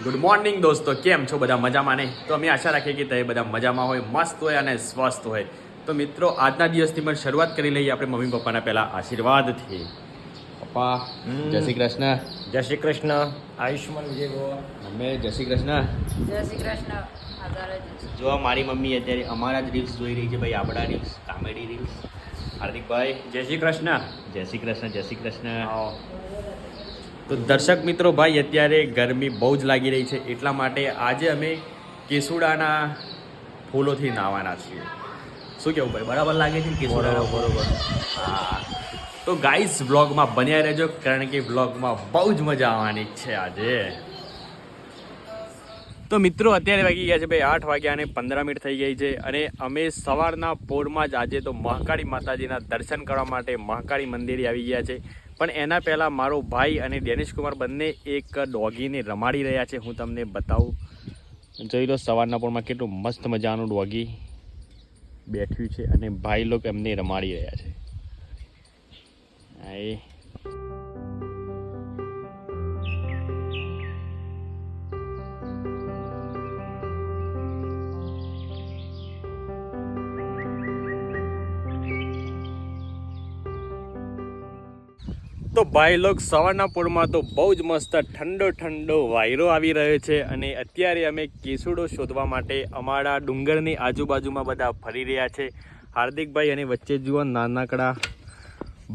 Good morning દોસ્તો, કેમ છો બધા? મજામાં નહીં? તો અમે આશા રાખીએ કે તમે બધા મજામાં હોય, મસ્ત હોય અને સ્વસ્થ હોય. તો મિત્રો, આજના દિવસથી પણ શરૂઆત કરી લઈએ આપણે મમ્મી પપ્પાના પહેલા આશીર્વાદથી. પપ્પા જય શ્રી કૃષ્ણ. જય શ્રી કૃષ્ણ. આયુષ્માન વિજય ભવ. મમ્મી જય શ્રી કૃષ્ણ. જય શ્રી કૃષ્ણ. આધાર જ. જો મારી મમ્મી અત્યારે અમારા જ રીલ્સ જોઈ રહી છે ભાઈ, આપણા રીલ્સ, કોમેડી રીલ્સ. હાર્દિકભાઈ જય શ્રી કૃષ્ણ. જય શ્રી કૃષ્ણ. જય શ્રી કૃષ્ણ. તો દર્શક મિત્રો, ભાઈ અત્યારે ગરમી બહુ જ લાગી રહી છે, એટલા માટે આજે અમે કેસુડાના ફૂલોથી નાહવાના છીએ. શું કેવું ભાઈ, બરાબર લાગે છે કેસુડા? બરોબર. હા, તો ગાઈસ વ્લોગમાં બન્યા રહેજો, કારણ કે વ્લોગમાં બહુ જ મજા આવવાની છે આજે. તો મિત્રો, અત્યારે વાગી ગયા છે ભાઈ 8 વાગ્યા અને 15 મિનિટ થઈ ગઈ છે, અને અમે સવારના પોરમાં જ આજે તો મહાકાળી માતાજીના દર્શન કરવા માટે મહાકાળી મંદિરે આવી ગયા છે. પણ એના પહેલાં મારો ભાઈ અને ડેનિશ કુમાર બંને એક ડોગીને રમાડી રહ્યા છે. હું તમને બતાવું, જોઈ લો સવારના પોરમાં કેટલું મસ્ત મજાનું ડોગી બેઠ્યું છે અને ભાઈ લોકો એમને રમાડી રહ્યા છે. હા, તો ભાઈ લોક સવારના પોરમાં તો બહુ જ મસ્ત ઠંડો વાયરો આવી રહ્યો છે, અને અત્યારે અમે કેસુડો શોધવા માટે અમારા ડુંગરની આજુબાજુમાં બધા ફરી રહ્યા છે. હાર્દિકભાઈ અને વચ્ચે જુઓ નાનકડા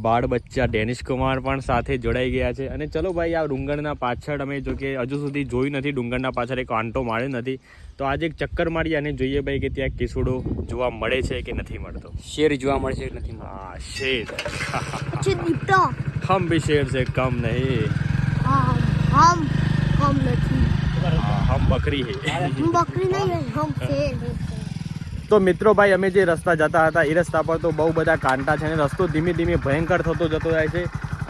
બાળ બચ્ચા ડેનિશ કુમાર પણ સાથે જોડાઈ ગયા છે. અને ચલો ભાઈ, આ ડુંગરના પાછળ અમે જો કે હજુ સુધી જોયું નથી, ડુંગરના પાછળ એક આંટો માર્યો નથી, તો આજે એક ચક્કર મારી અને જોઈએ ભાઈ કે ત્યાં કેસુડો જોવા મળે છે કે નથી મળતો. શેર જોવા મળશે કે નથી? હા, શેર. चिट्टा हम भी शेर से कम नहीं, हम नहीं हम बकरी है. हम बकरी नहीं है, हम शेर हैं. તો મિત્રો ભાઈ, અમે જે રસ્તા જતા હતા એ રસ્તા પર તો બહુ બધા કાંટા છે, અને રસ્તો ધીમે ધીમે ભયંકર થતો જતો જાય છે,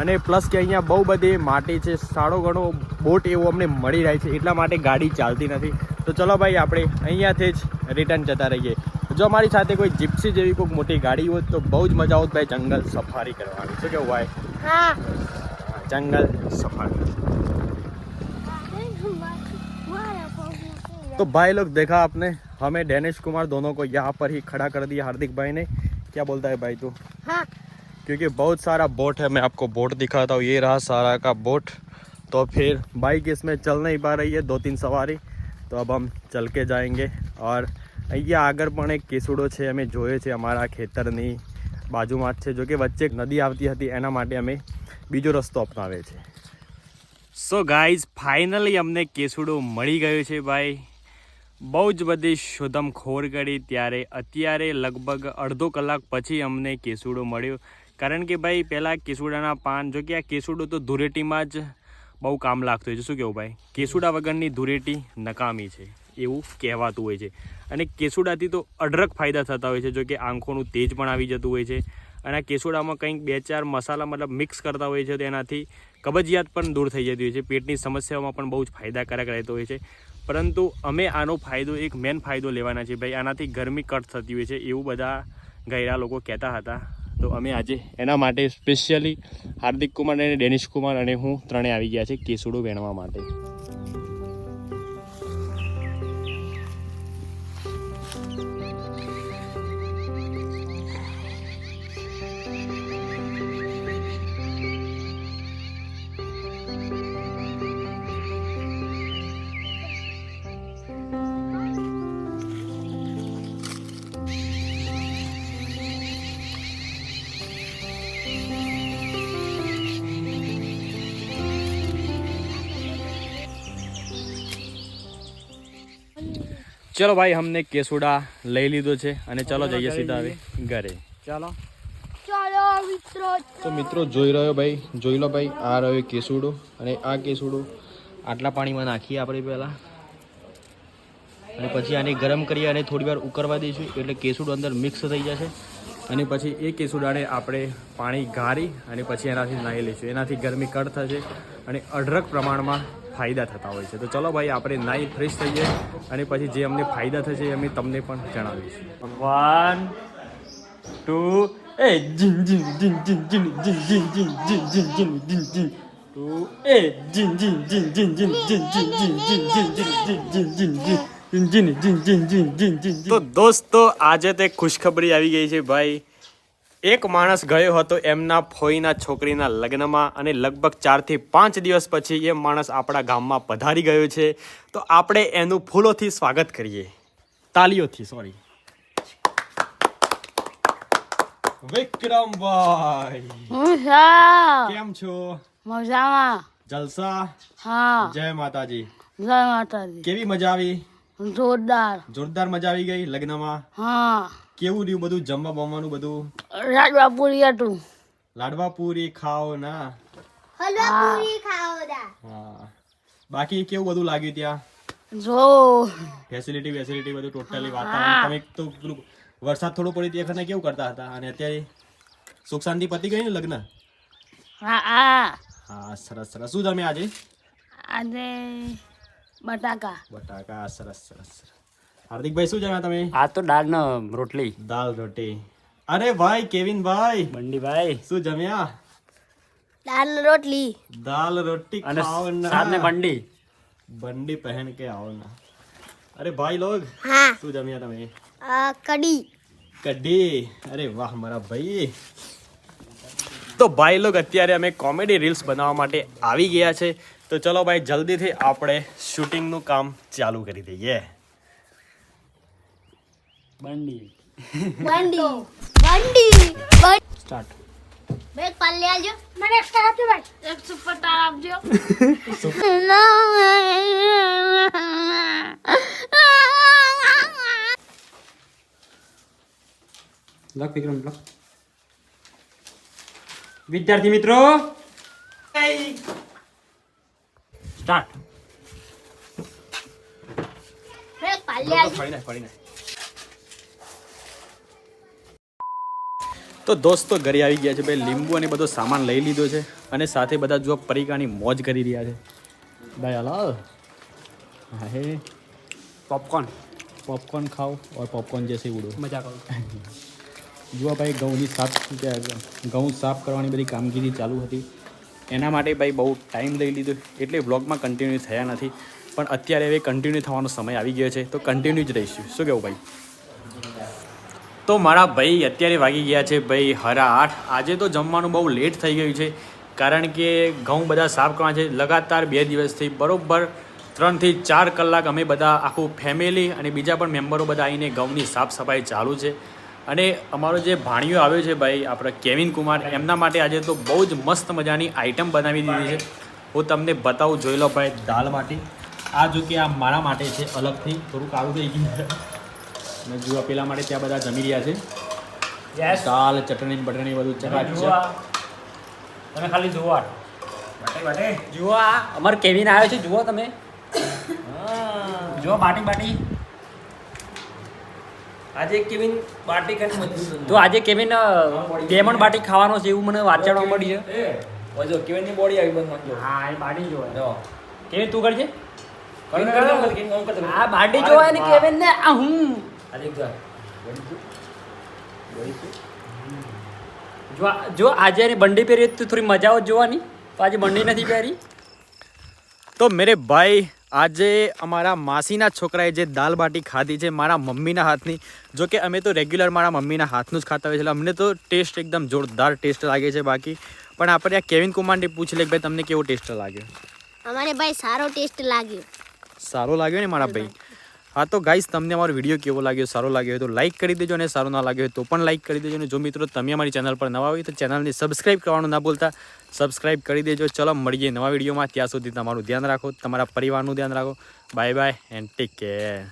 અને પ્લસ કે અહીંયા બહુ બધી માટી છે, સારો ઘણો બોટ એવું અમને મળી રહે છે, એટલા માટે ગાડી ચાલતી નથી. તો ચલો ભાઈ, આપણે અહીંયાથી જ રિટર્ન જતા રહીએ. જો અમારી સાથે કોઈ જીપ્સી જેવી કોઈ મોટી ગાડી હોત તો બહુ જ મજા આવત ભાઈ જંગલ સફારી કરવાની. શું કેવું ભાઈ? हाँ જંગલ સફારી. तो भाई लोग देखा आपने, हमें डैनिश कुमार दोनों को यहाँ पर ही खड़ा कर दिया हार्दिक भाई ने. क्या बोलता है भाई तू? हाँ क्योंकि बहुत सारा बोट है, मैं आपको बोट दिखाता हूँ. ये रहा सारा का बोट. तो फिर बाइक इसमें चल नहीं पा रही है, 2-3 सवारी, तो अब हम चल के जाएंगे. और અહીંયા આગળ પણ એક કેસુડો છે, અમે જોયો છે અમારા ખેતરની બાજુમાં જ છે, જો કે વચ્ચે એક નદી આવતી હતી, એના માટે અમે બીજો રસ્તો અપનાવે છે. સો ગાઈઝ, ફાઇનલી અમને કેસુડો મળી ગયો છે ભાઈ. બહુ જ બધી શોધમખોળ કરી, ત્યારે અત્યારે લગભગ અડધો કલાક પછી અમને કેસુડો મળ્યો. કારણ કે ભાઈ પહેલાં કેસુડાના પાન, જો કે આ કેસુડો તો ધૂળેટીમાં જ બહુ કામ લાગતું હોય છે. શું કહેવું ભાઈ? કેસુડા વગરની ધૂળેટી નકામી છે એવું કહેવાતું હોય છે. અને કેસુડાથી તો અઢળક ફાયદા થતા હોય છે, જો કે આંખોનું તેજ પણ આવી જતું હોય છે. અને આ કેસુડામાં કંઈક 2-4 મસાલા મતલબ મિક્સ કરતા હોય છે, તો એનાથી કબજિયાત પણ દૂર થઈ જતી હોય છે, પેટની સમસ્યાઓમાં પણ બહુ જ ફાયદાકારક રહેતો હોય છે. પરંતુ અમે આનો ફાયદો, એક મેન ફાયદો લેવાના છે ભાઈ. આનાથી ગરમી કટ થતી હોય છે એવું બધા ગયરા લોકો કહેતા હતા. તો અમે આજે એના માટે સ્પેશિયલી હાર્દિક કુમાર અને ડેનિશ કુમાર અને હું ત્રણેય આવી ગયા છે કેસુડો વેણવા માટે. ચલો ભાઈ, અમને કેસુડા લઈ લીધો છે, અને ચલો જઈએ સીધા હવે ઘરે. ચાલો. चलो मित्रों. તો મિત્રો જોઈ રહ્યો ભાઈ, જોઈ લો ભાઈ, આ રહ્યો કેસુડો, અને આ કેસુડો આટલા પાણીમાં નાખીએ આપણે પહેલાં, અને પછી આને ગરમ કરીએ અને થોડી વાર ઉકળવા દઈશું, એટલે કેસુડો અંદર મિક્સ થઈ જશે. અને પછી એ કેસુડાને આપણે પાણી ગાળી અને પછી એનાથી નાહી લઈશું. એનાથી ગરમી કટ થશે અને અઢળક પ્રમાણમાં ફાયદા થતા હોય છે. તો ચલો ભાઈ, આપણે નાહી ફ્રેશ થઈએ, અને પછી જે અમને ફાયદા થશે એ અમે તમને પણ જણાવીશું. 1 2 એ જીન જીન જીન જીન જીન જીન જીન જીન જીન જીન જીન જીન જીન તો દોસ્તો આજે તે ખુશખબરી આવી ગઈ છે ભાઈ. એક માણસ ગયો હતો એમના ફોઈના છોકરીના લગ્નમાં અને લગભગ 4 થી 5 દિવસ પછી એ માણસ આપણા ગામમાં પધારી ગયો છે. તો આપણે એનું ફૂલોથી સ્વાગત કરીએ, તાલીઓથી. સોરી, વિક્રમભાઈ કેમ છો? મજામાં. જલસા? હા, જય માતાજી. જય માતાજી. કેવી મજા આવી? જોરદાર. જોરદાર મજા આવી ગઈ લગ્નમાં. હા, કેવું રહ્યું બધું, જમવા બમવાનું બધું? રાજવા પૂરી હતું. લાડવા પૂરી ખાઓ ના? હલવા પૂરી ખાઓ દા. હા. બાકી કેવું બધું લાગ્યું ત્યાં? જો ફેસિલિટી બધું ટોટલી વાતાવરણ? તમે તો પેલું વરસાદ થોડો પડ્યો તે વખતે કેવું કરતા હતા, અને અત્યારે સુખ શાંતિ પતી ગઈ ને લગ્ન? હા હા. હા, સરસ સરસ. શું જમ્યા આજે? આજે બટાકા. બટાકા. સરસ સરસ. હાર્દિકભાઈ શું જમ્યા તમે? આ તો દાળ ને રોટલી. દાલ રોટી. અરે ભાઈ કેવિનભાઈ બંડીભાઈ શું જમ્યા? દાલ રોટલી. દાલ રોટી અને ખાઓ ના. સાથ ને બંડી. બંડી પહેન કે आओ ना. अरे भाई लोग હા. શું જમ્યા તમે? કઢી. કઢી. અરે વાહ મારા ભાઈ. તો ભાઈ લોગ અત્યારે અમે કોમેડી રીલ્સ બનાવવા માટે આવી ગયા છે. તો ચલો ભાઈ જલ્દીથી આપણે શૂટિંગનું કામ ચાલુ કરી દઈએ. બંડી. બંડી. બંડી. સ્ટાર્ટ. બેગ પાલી આલજો. મને એક આપજો ભાઈ. એક સુપર તાર આપજો. લખ વિક્રમ લખ. વિદ્યાર્થી મિત્રો સ્ટાર્ટ. બેગ પાલી આલજો. તો દોસ્તો ઘરે આવી ગયા છે ભાઈ. લીંબુ અને બધો સામાન લઈ લીધો છે અને સાથે બધા જો પરીકાની મોજ કરી રહ્યા છે ભાઈ. હલાલ હા હે પોપકોર્ન. पॉपकॉर्न खाओ और पॉपकॉर्न जैसे उड़ो. મજા કરો. જુઓ ભાઈ ઘઉંની ઘઉં સાફ કરવાની બધી કામગીરી ચાલુ હતી. એના માટે ભાઈ બહુ ટાઈમ લઈ લીધો એટલે વ્લોગમાં કન્ટિન્યુ થયા નથી, પણ અત્યારે હવે કન્ટિન્યુ થવાનો સમય આવી ગયો છે તો કન્ટિન્યુ જ રહીશું. શું કહેવું ભાઈ? તો મારા ભાઈ અત્યારે વાગી ગયા છે ભાઈ 8:30. આજે તો જમવાનું બહુ લેટ થઈ ગયું છે કારણ કે ઘઉં બધા સાફ કરવા છે. લગાતાર 2 દિવસથી બરોબર 3 થી 4 કલાક અમે બધા આખું ફેમિલી અને બીજા પણ મેમ્બરો બધા આવીને ઘઉંની સાફ સફાઈ ચાલુ છે. અને અમારો જે ભાણિયો આવ્યો છે ભાઈ આપણે કેવિન કુમાર, એમના માટે આજે તો બહુ જ મસ્ત મજાની આઈટમ બનાવી દીધી છે. હું તમને બતાવું, જોઈ લો ભાઈ. દાલ બાટી. આ જો કે આ મારા માટે છે અલગથી, થોડુંક આવું થઈ ગયું અને જુઓ પેલા માટે ત્યાં બધા જમી રહ્યા છે. દાલ ચટણી બટણી બધું ચકાચક. તમે ખાલી જુઓ. જુઓ આ અમાર કેવિન આવ્યો છે. જુઓ તમે. જુઓ બાટી બાટી. આજે કેવિન બાટી ખાને મજબૂત તો આજે કેવિન લેમન બાટી ખાવાનો છે એવું મને વાંચવા મળી છે. ઓજો કેવિન ની બોડી આવી બસ સમજો. હા એ બાટી જોવા. જો કેવિન તું કરજે. કેવિન કરજો કેવિન કામ કરજો. આ બાટી જોવા ને કેવિન ને આ હું. આજે એક જા જો આજે એને બંડી પહેરી તો થોડી મજા આવે જોવાની. તો આજે બંડી નથી પહેરી. તો મેરે ભાઈ આજે અમારા માસીના છોકરાએ જે દાલ બાટી ખાધી છે મારા મમ્મીના હાથની. જો કે અમે તો રેગ્યુલર મારા મમ્મીના હાથનું જ ખાતા હોય છે એટલે અમને તો ટેસ્ટ એકદમ જોરદાર ટેસ્ટ લાગે છે. બાકી પણ આપણે આ કેવિન કુમારને પૂછી લે ભાઈ તમને કેવો ટેસ્ટ લાગ્યો? અમારે ભાઈ સારો ટેસ્ટ લાગ્યો. સારો લાગ્યો ને મારા ભાઈ? હા તો ગાઈસ તમને અમારો વિડીયો કેવો લાગ્યો, સારો લાગ્યો હોય તો લાઈક કરી દેજો, અને સારો ના લાગ્યો હોય તો પણ લાઈક કરી દેજો. અને જો મિત્રો તમે અમારી ચેનલ પર નવા હોય તો ચેનલને સબસ્ક્રાઈબ કરવાનું ના ભૂલતા, સબસ્ક્રાઈબ કરી દેજો. ચલો મળીએ નવા વિડીયોમાં. ત્યાં સુધી તમારું ધ્યાન રાખો, તમારા પરિવારનું ધ્યાન રાખો. Bye bye and take care.